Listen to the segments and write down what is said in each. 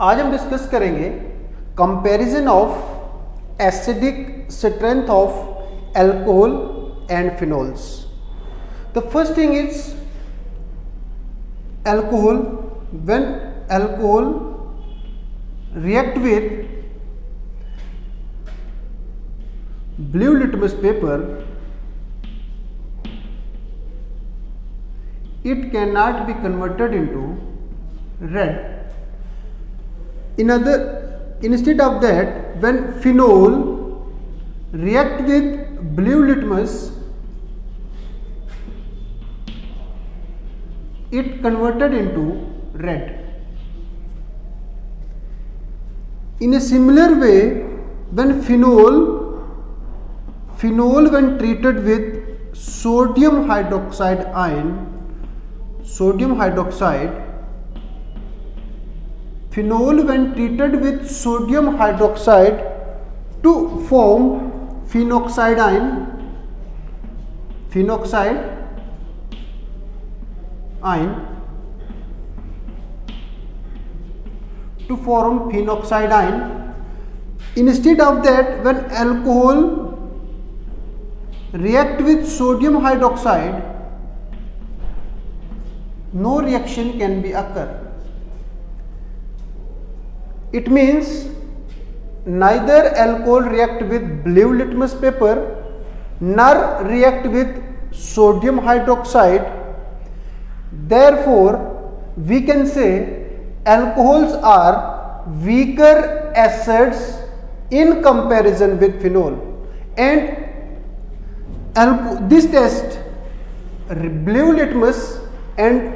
आज हम डिस्कस करेंगे comparison of acidic strength of alcohol and phenols. The first thing is alcohol. When alcohol react with blue litmus paper, it cannot be converted into red. Instead of that, when phenol react with blue litmus, it converted into red. In a similar way, when phenol when treated with sodium hydroxide ion, phenol when treated with sodium hydroxide to form phenoxide ion, to form phenoxide ion. Instead of that, when alcohol react with sodium hydroxide, no reaction can be occur. It means neither alcohol react with blue litmus paper nor react with sodium hydroxide. Therefore, we can say alcohols are weaker acids in comparison with phenol, and this test, blue litmus and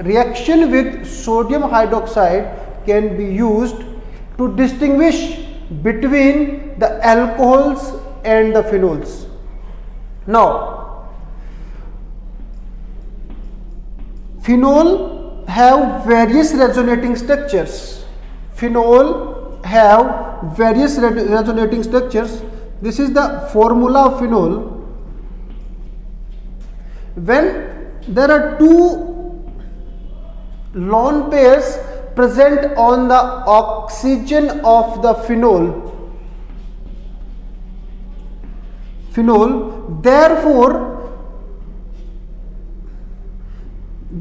reaction with sodium hydroxide, can be used to distinguish between the alcohols and the phenols. Now, phenol have various resonating structures. This is the formula of phenol. When there are two lone pairs present on the oxygen of the phenol, therefore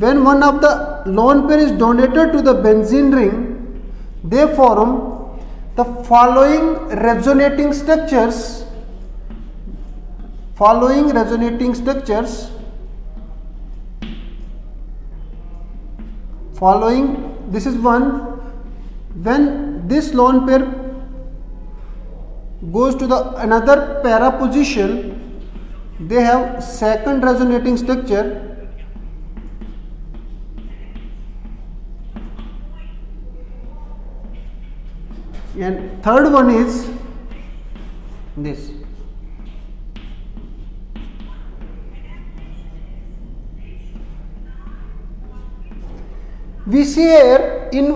when one of the lone pair is donated to the benzene ring, they form the following resonating structures. This is one. When this lone pair goes to the another para position, they have second resonating structure. And third one is this. We see here in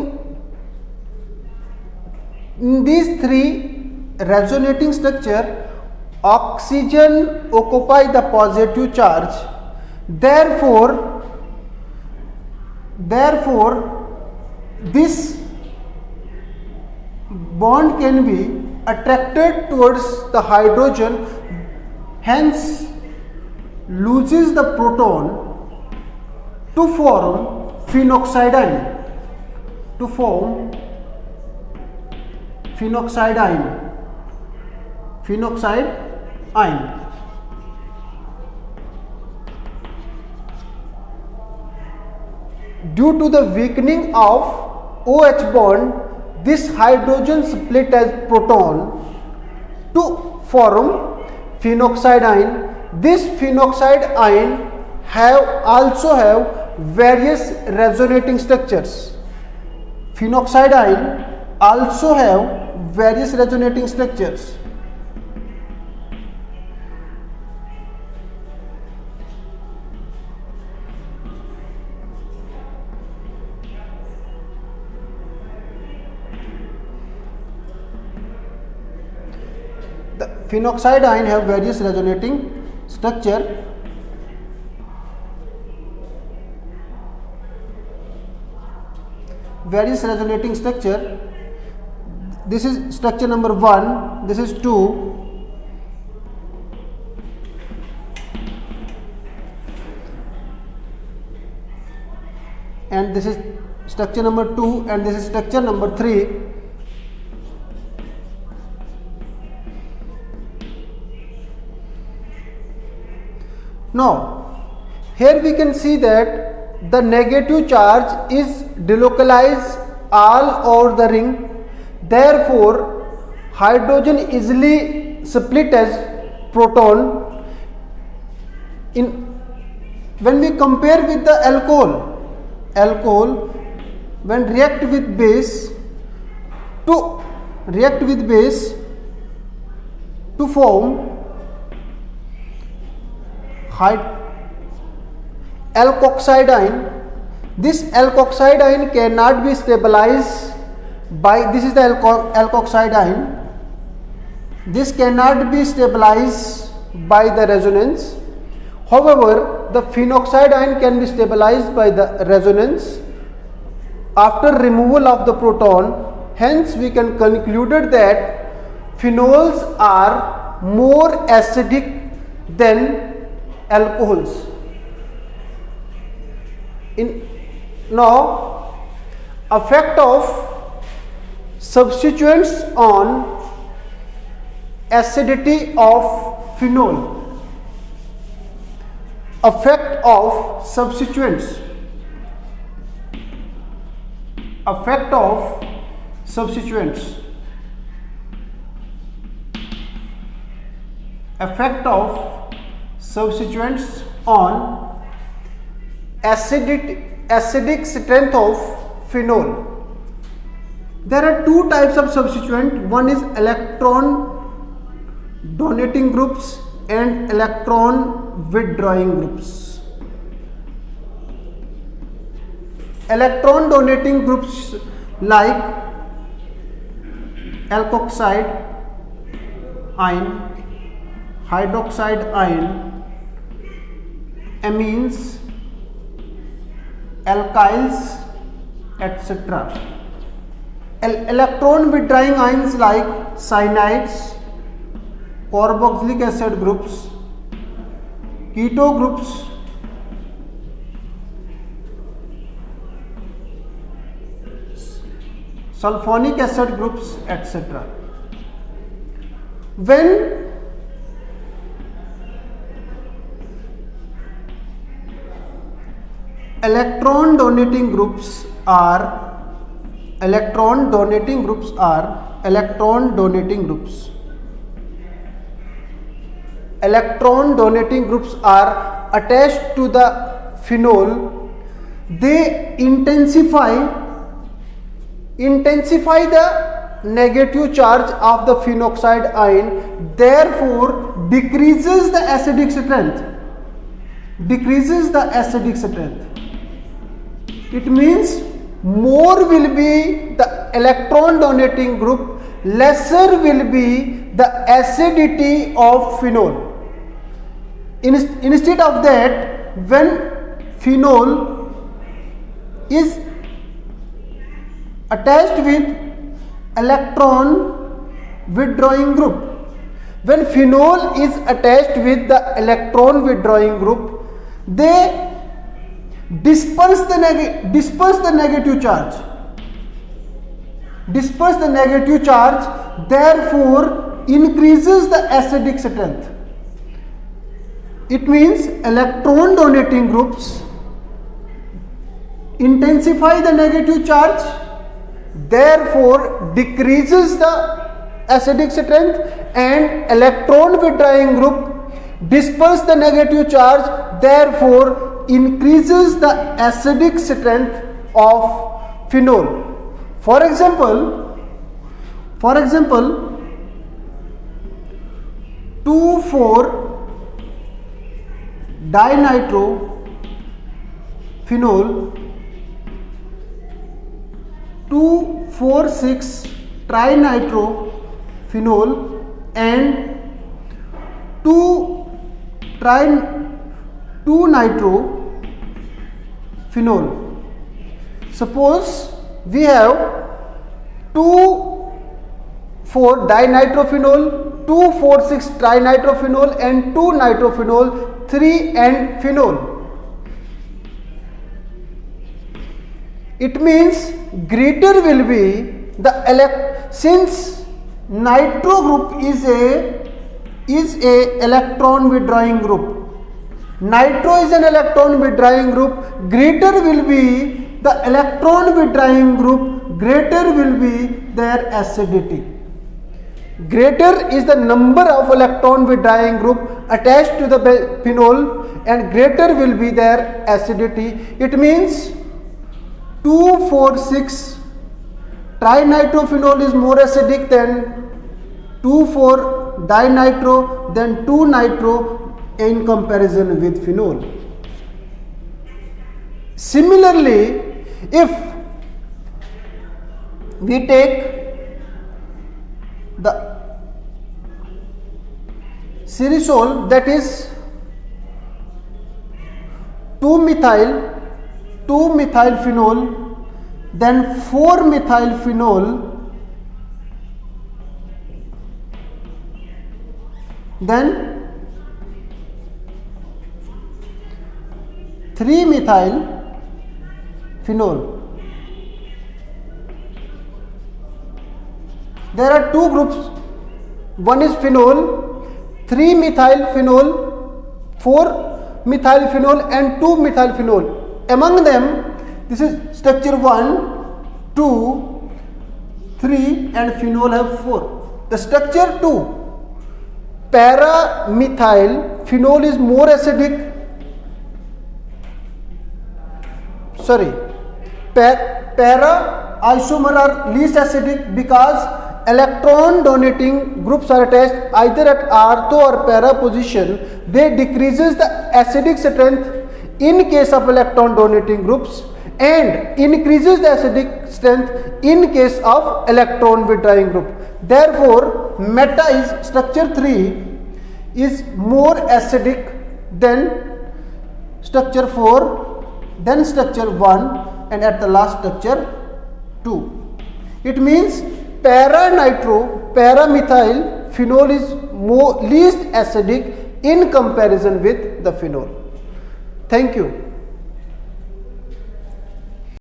these three resonating structure, oxygen occupy the positive charge. Therefore this bond can be attracted towards the hydrogen, hence loses the proton to form phenoxide ion. Due to the weakening of OH bond, this hydrogen split as proton to form phenoxide ion. This phenoxide ion also have various resonating structures. The phenoxide ion have various resonating structure. various resonating structure this is structure number 1, this is 2, and this is structure number 2, and this is structure number 3. Now here we can see that the negative charge is delocalized all over the ring, therefore hydrogen easily split as proton. When we compare with the alcohol when react with base to form alkoxide ion, this alkoxide ion cannot be stabilized by, this is the alkoxide ion, this cannot be stabilized by the resonance. However, the phenoxide ion can be stabilized by the resonance after removal of the proton. Hence we can conclude that phenols are more acidic than alcohols. Now, effect of substituents on acidity of phenol. Effect of substituents. Effect of substituents. Effect of substituents on acidic strength of phenol. There are two types of substituent. One is electron donating groups and electron withdrawing groups. Electron donating groups like alkoxide ion, hydroxide ion, amines, alkyls, etc. Electron withdrawing ions like cyanides, carboxylic acid groups, keto groups, sulfonic acid groups, etc. When electron donating groups are attached to the phenol, they intensify the negative charge of the phenoxide ion, therefore decreases the acidic strength. It means more will be the electron donating group, lesser will be the acidity of phenol. Instead of that, when phenol is attached with electron withdrawing group, when phenol is attached with the electron withdrawing group, they disperse the negative charge, therefore increases the acidic strength. It means electron donating groups intensify the negative charge, therefore decreases the acidic strength, and electron withdrawing group disperse the negative charge, therefore increases the acidic strength of phenol. For example 2,4-dinitrophenol, 2,4,6-trinitrophenol and 2,2-nitrophenol. Suppose we have two 4 dinitrophenol, 2,4,6 trinitrophenol and 2 nitrophenol, 3 and phenol. It means greater will be the since nitro group is a electron withdrawing group. Nitro is an electron withdrawing group. Greater will be the electron withdrawing group. Greater will be their acidity. Greater is the number of electron withdrawing group attached to the phenol, and greater will be their acidity. It means 2,4,6 trinitrophenol is more acidic than 2,4-dinitro, then 2-nitro in comparison with phenol. Similarly, if we take the Cresol, that is 2-methylphenol, then 4-methylphenol, then 3-methylphenol. There are two groups. One is phenol, 3-methylphenol, 4-methylphenol and 2-methylphenol. Among them, this is structure 1, 2, 3 and phenol have 4. The structure 2, para-methylphenol is more acidic. Para isomer are least acidic because electron donating groups are attached either at ortho or para position. They decreases the acidic strength in case of electron donating groups and increases the acidic strength in case of electron withdrawing group. Therefore, meta is structure 3 is more acidic than structure 4, then structure 1 and at the last structure 2. It means para-methylphenol is least acidic in comparison with the phenol. Thank you.